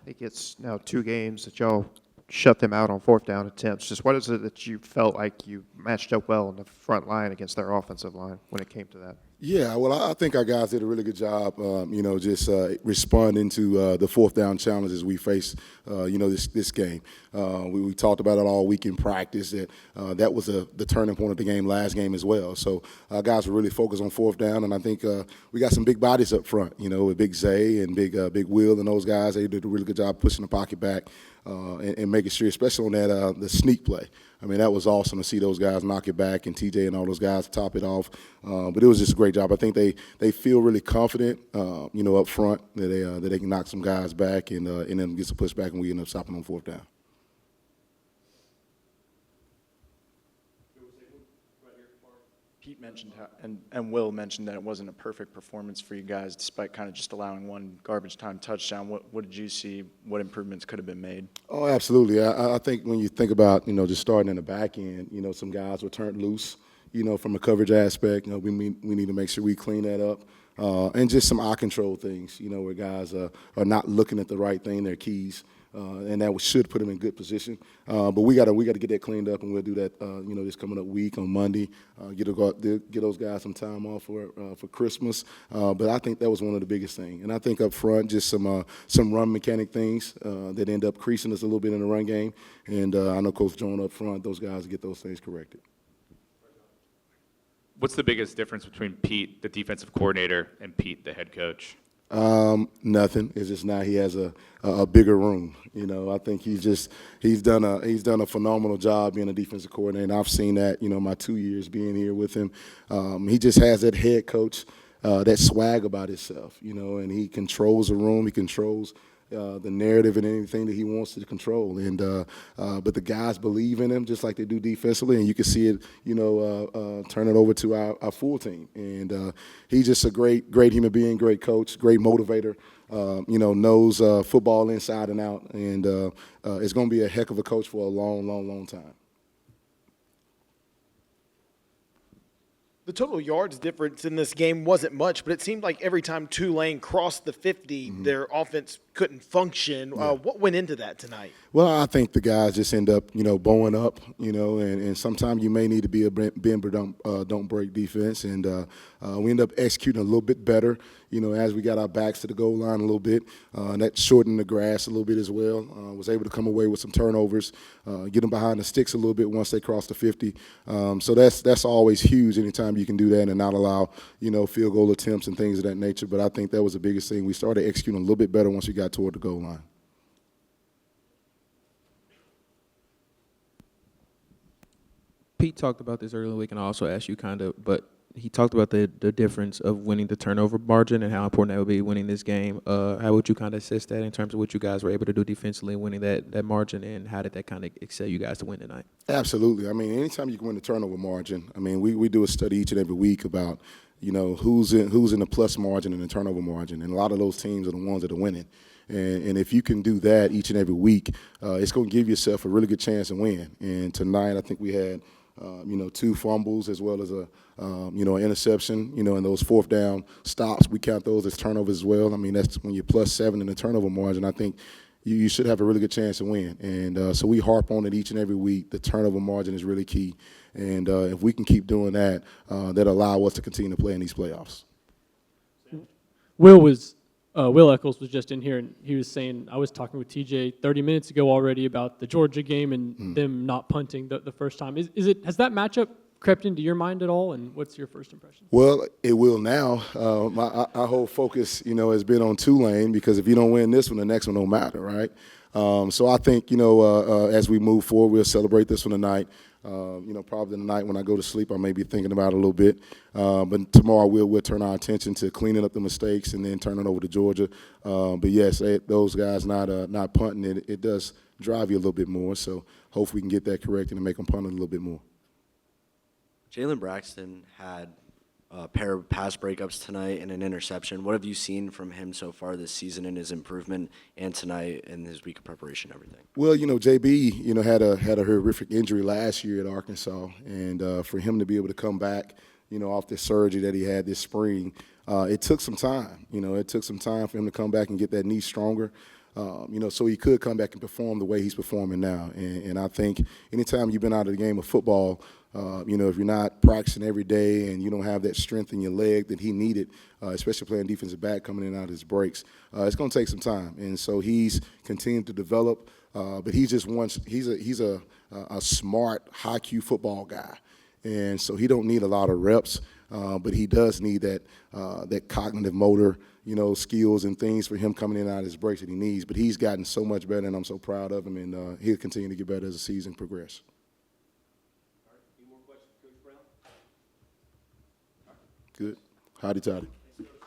I think it's now 2 games that y'all shut them out on fourth down attempts. Just what is it that you felt like you matched up well in the front line against their offensive line when it came to that? Yeah, well, I think our guys did a really good job, just responding to the fourth down challenges we faced, this game. We talked about it all week in practice that was the turning point of the game last game as well. So our guys were really focused on fourth down, and I think we got some big bodies up front, with Big Zay and Big Will and those guys. They did a really good job pushing the pocket back and making sure, especially on that the sneak play. I mean, that was awesome to see those guys knock it back and TJ and all those guys top it off. But it was just a great job. I think they feel really confident, up front that they can knock some guys back and then get some pushback and we end up stopping on fourth down. Pete mentioned and Will mentioned that it wasn't a perfect performance for you guys, despite kind of just allowing one garbage time touchdown. What did you see? What improvements could have been made? Oh, absolutely. I think when you think about just starting in the back end, some guys were turned loose, from a coverage aspect. We need to make sure we clean that up. And just some eye control things, where guys are not looking at the right thing, their keys, and that should put them in good position. But we got to get that cleaned up, and we'll do that, this coming up week on Monday. Get those guys some time off for Christmas. But I think that was one of the biggest things. And I think up front, just some run mechanic things that end up creasing us a little bit in the run game. And I know Coach Jones up front, those guys get those things corrected. What's the biggest difference between Pete, the defensive coordinator, and Pete, the head coach? Nothing. It's just now he has a bigger room. I think he's done a phenomenal job being a defensive coordinator. And I've seen that, my 2 years being here with him. He just has that head coach, that swag about himself, and he controls the room. He controls the narrative and anything that he wants to control. And but the guys believe in him just like they do defensively, and you can see it, turn it over to our full team. And he's just a great human being, great coach, great motivator. Knows football inside and out, and is going to be a heck of a coach for a long time. The total yards difference in this game wasn't much, but it seemed like every time Tulane crossed the 50, their offense couldn't function. Yeah. What went into that tonight? Well, I think the guys just end up, bowing up, and sometimes you may need to be a bend but don't break defense, and we end up executing a little bit better, as we got our backs to the goal line a little bit, and that shortened the grass a little bit as well. Was able to come away with some turnovers, get them behind the sticks a little bit once they cross the 50. So that's always huge anytime you can do that and not allow, field goal attempts and things of that nature. But I think that was the biggest thing. We started executing a little bit better once we got toward the goal line. Pete talked about this earlier in the week, and I also asked you but he talked about the difference of winning the turnover margin and how important that would be winning this game. How would you kind of assess that in terms of what you guys were able to do defensively, winning that margin, and how did that kind of excel you guys to win tonight? Absolutely. I mean, anytime you can win the turnover margin, I mean, we do a study each and every week about, who's in the plus margin and the turnover margin, and a lot of those teams are the ones that are winning. And if you can do that each and every week, it's going to give yourself a really good chance to win. And tonight, I think we had 2 fumbles as well as an interception, and those fourth down stops, we count those as turnovers as well. I mean, that's when you're +7 in the turnover margin. I think you should have a really good chance to win. And so we harp on it each and every week. The turnover margin is really key. And if we can keep doing that, that'll allow us to continue to play in these playoffs. Will Eccles was just in here, and he was saying, I was talking with TJ 30 minutes ago already about the Georgia game and them not punting the first time. Has that matchup crept into your mind at all, and what's your first impression? Well, it will now. Our whole focus, has been on Tulane, because if you don't win this one, the next one don't matter, right? So I think, as we move forward, we'll celebrate this one tonight. Probably tonight when I go to sleep, I may be thinking about it a little bit. But tomorrow we'll turn our attention to cleaning up the mistakes and then turning over to Georgia. But yes, those guys not punting, it does drive you a little bit more. So hopefully we can get that corrected and make them punt it a little bit more. Jalen Braxton had a pair of pass breakups tonight and an interception. What have you seen from him so far this season in his improvement and tonight in his week of preparation and everything? Well, JB, had a horrific injury last year at Arkansas, and for him to be able to come back, off the surgery that he had this spring, it took some time. It took some time for him to come back and get that knee stronger. so he could come back and perform the way he's performing now. And I think anytime you've been out of the game of football, if you're not practicing every day and you don't have that strength in your leg that he needed, especially playing defensive back coming in and out of his breaks, it's going to take some time. And so he's continuing to develop, but he's a smart, high-Q football guy. And so he don't need a lot of reps, but he does need that cognitive motor, skills and things for him coming in and out of his breaks that he needs. But he's gotten so much better, and I'm so proud of him, and he'll continue to get better as the season progresses. Good. Howdy, Toddy.